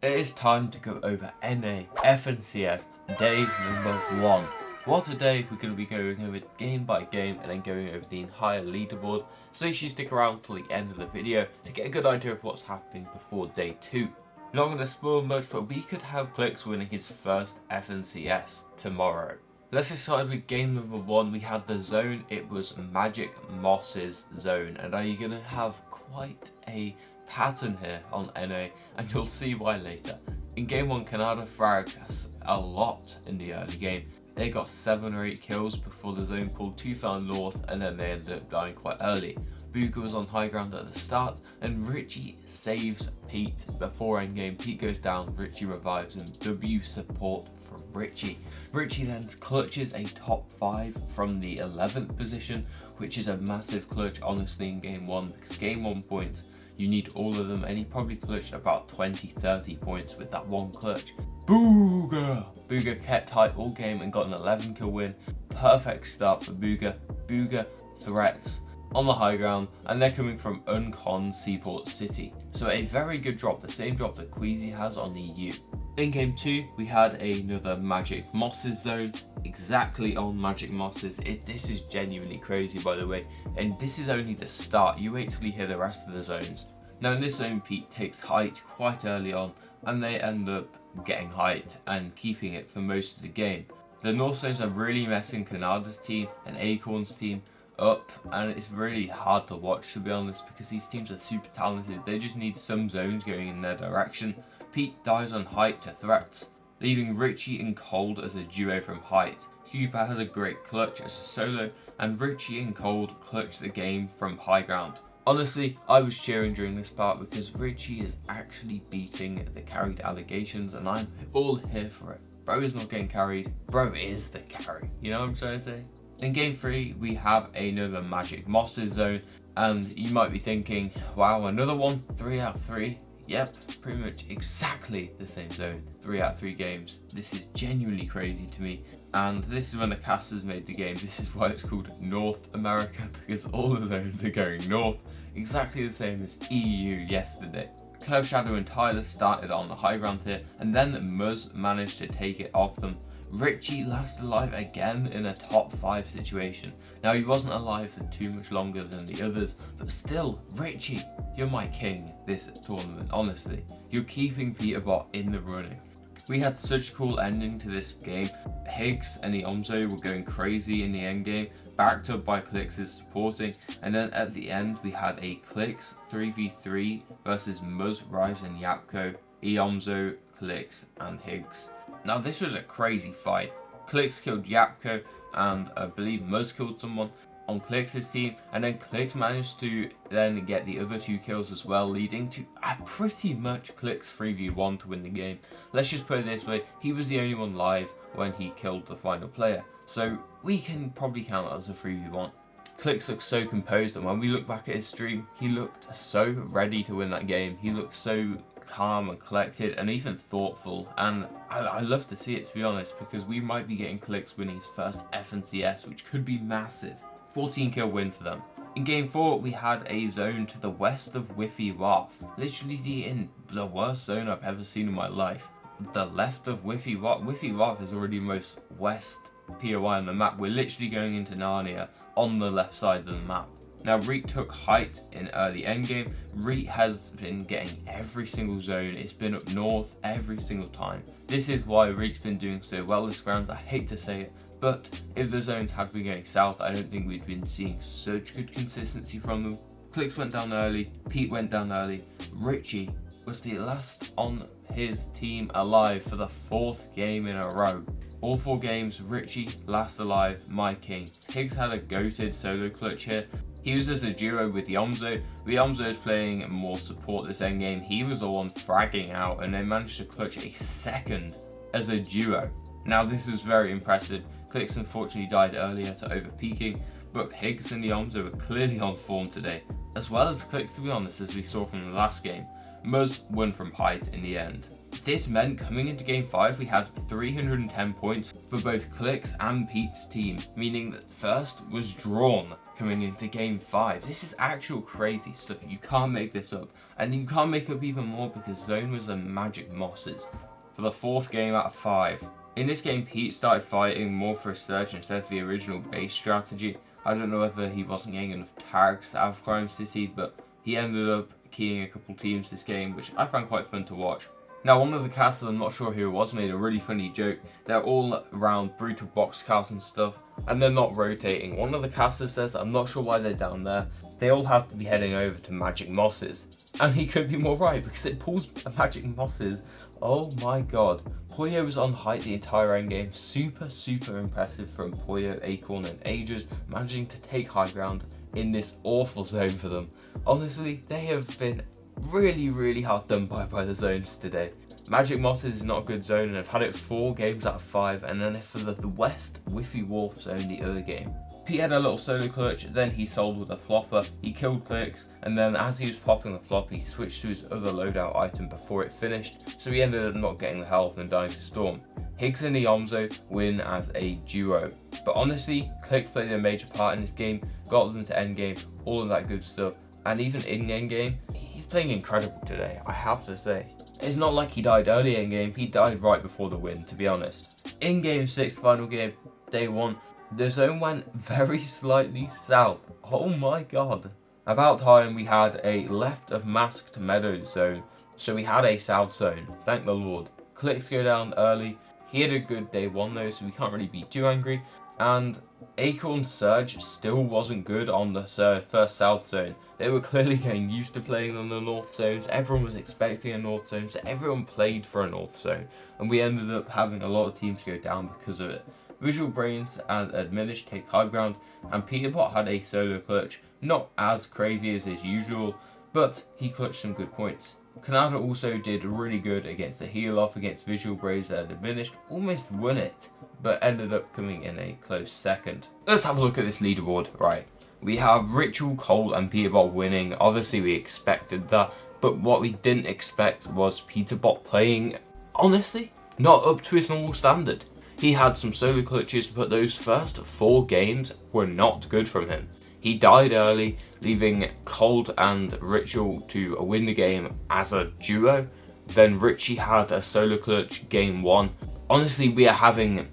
It is time to go over NA FNCS day number 1. What a day! We're going to be going over game by game and then going over the entire leaderboard, so make sure you stick around till the end of the video to get a good idea of what's happening before day 2. Not going to spoil much, but we could have Clix winning his first FNCS tomorrow. Let's get started with game number 1. We had the zone. It was Magic Moss's zone, and are you going to have quite a pattern here on NA, and you'll see why later. In game 1, Canada fragged us a lot in the early game. They got 7 or 8 kills before the zone pulled too far north, and then they ended up dying quite early. Booga was on high ground at the start, and Richie saves Pete before endgame. Pete goes down, Richie revives him. W support from Richie. Richie then clutches a top 5 from the 11th position, which is a massive clutch honestly in game 1, because game 1 points, you need all of them, and he probably clutched about 20-30 points with that one clutch. Booga! Booga kept tight all game and got an 11 kill win. Perfect start for Booga. Booga threats on the high ground, and they're coming from Uncon Seaport City. So a very good drop, the same drop that Queasy has on the U. In game 2, we had another Magic Moss's zone, exactly on Magic Moss's. This is genuinely crazy, by the way, and this is only the start. You wait till you hear the rest of the zones. Now in this zone, Pete takes height quite early on, and they end up getting height and keeping it for most of the game. The North zones are really messing Canada's team and Acorn's team up, and it's really hard to watch, to be honest, because these teams are super talented. They just need some zones going in their direction. Pete dies on height to threats, leaving Richie and Cold as a duo from height. Cooper has a great clutch as a solo, and Richie and Cold clutch the game from high ground. Honestly, I was cheering during this part because Richie is actually beating the carried allegations, and I'm all here for it. Bro is not getting carried, bro is the carry, you know what I'm trying to say? In game 3, we have another Magic Moss's zone, and you might be thinking, wow, another one, 3 out of 3. Yep, pretty much exactly the same zone, 3 out of 3 games. This is genuinely crazy to me, and this is when the casters made the game. This is why it's called North America, because all the zones are going north, exactly the same as EU yesterday. Curve Shadow and Tyler started on the high ground here, and then Muzz managed to take it off them. Richie lasted alive again in a top 5 situation. Now he wasn't alive for too much longer than the others, but still, Richie, you're my king this tournament, honestly. You're keeping Peterbot in the running. We had such a cool ending to this game. Higgs and Iomzo were going crazy in the end game, backed up by Clix's supporting, and then at the end we had a Clix 3v3 versus Muzz, Rise and Yapko, Iomzo, Clix and Higgs. Now this was a crazy fight. Clix killed Yapko, and I believe Muzz killed someone on Clix's team, and then Clix managed to then get the other 2 kills as well, leading to a pretty much Clix 3v1 to win the game. Let's just put it this way, he was the only one live when he killed the final player, so we can probably count that as a 3v1. Clix looked so composed, and when we look back at his stream, he looked so ready to win that game. He looked so calm and collected and even thoughtful, and I love to see it, to be honest, because we might be getting Clix winning his first FNCS, which could be massive. 14 kill win for them. In game 4, we had a zone to the west of Whiffy Wharf, literally the worst zone I've ever seen in my life. The left of Whiffy Wharf. Whiffy Wharf is already the most west POI on the map. We're literally going into Narnia on the left side of the map. Now Reet took height in early endgame. Reet has been getting every single zone. It's been up north every single time. This is why Reet's been doing so well this round. I hate to say it, but if the zones had been going south, I don't think we'd been seeing such good consistency from them. Clix went down early, Pete went down early. Richie was the last on his team alive for the 4th game in a row. All 4 games, Richie last alive, my king. Higgs had a goated solo clutch here. He was as a duo with Iomzo. Iomzo is playing more support this endgame. He was the one fragging out, and they managed to clutch a 2nd as a duo. Now this is very impressive. Clix unfortunately died earlier to overpeaking, but Higgs and Iomzo were clearly on form today, as well as Clix, to be honest, as we saw from the last game. Muzz won from height in the end. This meant coming into game 5 we had 310 points for both Clix and Pete's team, meaning that first was drawn. coming into game 5. This is actual crazy stuff. You can't make this up. And you can't make up even more because Zone was the Magic Mosses for the 4th game out of 5. In this game, Pete started fighting more for a surge instead of the original base strategy. I don't know whether he wasn't getting enough tags out of Crime City, but he ended up keying a couple teams this game, which I found quite fun to watch. Now, one of the casters, I'm not sure who it was, made a really funny joke. They're all around brutal box cars and stuff, and they're not rotating. One of the casters says, I'm not sure why they're down there. They all have to be heading over to Magic Mosses. And he could be more right, because it pulls Magic Mosses. Oh my god. Poyo was on height the entire endgame. Super impressive from Poyo, Acorn and Aegis, managing to take high ground in this awful zone for them. Honestly, they have been really hard done by the zones today. Magic Mosses is not a good zone, and I've had it 4 games out of 5, and then for the West Whiffy Wolf zone the other game. Pete had a little solo clutch, then he sold with a flopper, he killed Clix, and then as he was popping the flop, he switched to his other loadout item before it finished, so he ended up not getting the health and dying to Storm. Higgs and Iomzo win as a duo, but honestly, Clix played a major part in this game, got them to endgame, all of that good stuff, and even in endgame, he's playing incredible today, I have to say. It's not like he died early in game, he died right before the win, to be honest. In game 6, final game, day 1, the zone went very slightly south. Oh my god. About time we had a left of Masked Meadows zone, so we had a south zone, thank the Lord. Clix go down early, he had a good day 1 though, so we can't really be too angry. And Acorn Surge still wasn't good on the first south zone. They were clearly getting used to playing on the north zones. Everyone was expecting a north zone, so everyone played for a north zone. And we ended up having a lot of teams go down because of it. Visual Brains and Admonish take high ground, and Peterbot had a solo clutch, not as crazy as his usual, but he clutched some good points. Canada also did really good against the heal off against Visual Brains and Admonish, almost won it, but ended up coming in a close second. Let's have a look at this leaderboard. Right, we have Ritual, Cole and Peterbot winning. Obviously we expected that, but what we didn't expect was Peterbot playing, honestly, not up to his normal standard. He had some solo clutches, but those first 4 games were not good from him. He died early, leaving Cold and Ritual to win the game as a duo. Then Richie had a solo clutch game 1. Honestly, we are having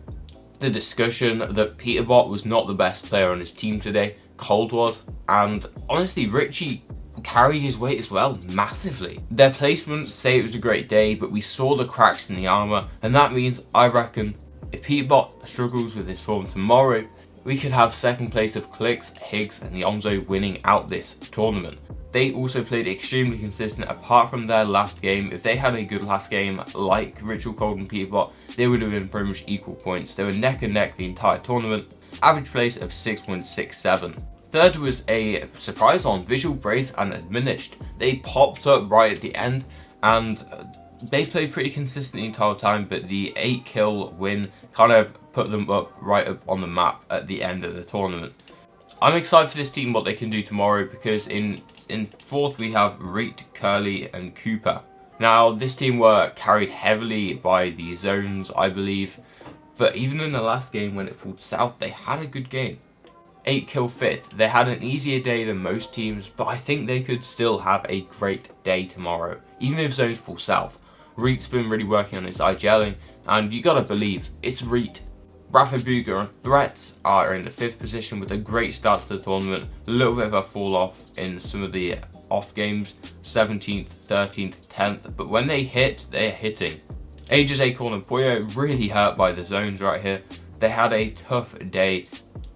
the discussion that Peterbot was not the best player on his team today. Cold was, and honestly, Richie carried his weight as well, massively. Their placements say it was a great day, but we saw the cracks in the armor, and that means, I reckon, if Peterbot struggles with his form tomorrow, we could have second place of Clix, Higgs and Iomzo winning out this tournament. They also played extremely consistent apart from their last game. If they had a good last game like Ritual, Cold and Peterbot, they would have been pretty much equal points. They were neck and neck the entire tournament. Average place of 6.67. Third was a surprise on Visual Brace and Admonished. They popped up right at the end and they played pretty consistent the entire time, but the 8-kill win kind of put them right up on the map at the end of the tournament. I'm excited for this team, what they can do tomorrow, because in 4th we have Reet, Curly and Cooper. Now this team were carried heavily by the zones, I believe, but even in the last game when it pulled south, they had a good game. 8-kill 5th, they had an easier day than most teams, but I think they could still have a great day tomorrow, even if zones pull south. Reet's been really working on his IGLing, and you gotta believe, it's Reet. Rapid Booger and Threats are in the 5th position with a great start to the tournament, a little bit of a fall off in some of the off games, 17th, 13th, 10th, but when they hit, they're hitting. Aegis, Acorn and Poyo really hurt by the zones right here. They had a tough day,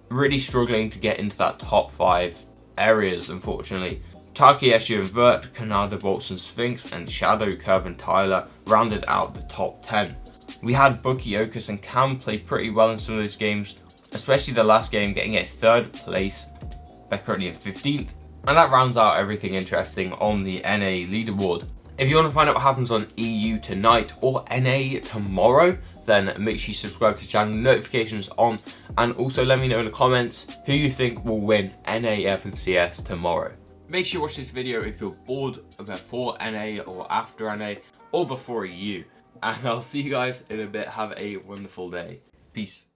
really struggling to get into that top 5 areas, unfortunately. Taki, Eshu and Vert, Canada, Bolts and Sphinx, and Shadow, Curve and Tyler rounded out the top 10. We had Bucky, Okus and Cam play pretty well in some of those games, especially the last game getting a 3rd place. They're currently in 15th. And that rounds out everything interesting on the NA leaderboard. If you want to find out what happens on EU tonight or NA tomorrow, then make sure you subscribe to the channel, notifications on, and also let me know in the comments who you think will win NA FNCS tomorrow. Make sure you watch this video if you're bored before NA or after NA or before EU. And I'll see you guys in a bit. Have a wonderful day. Peace.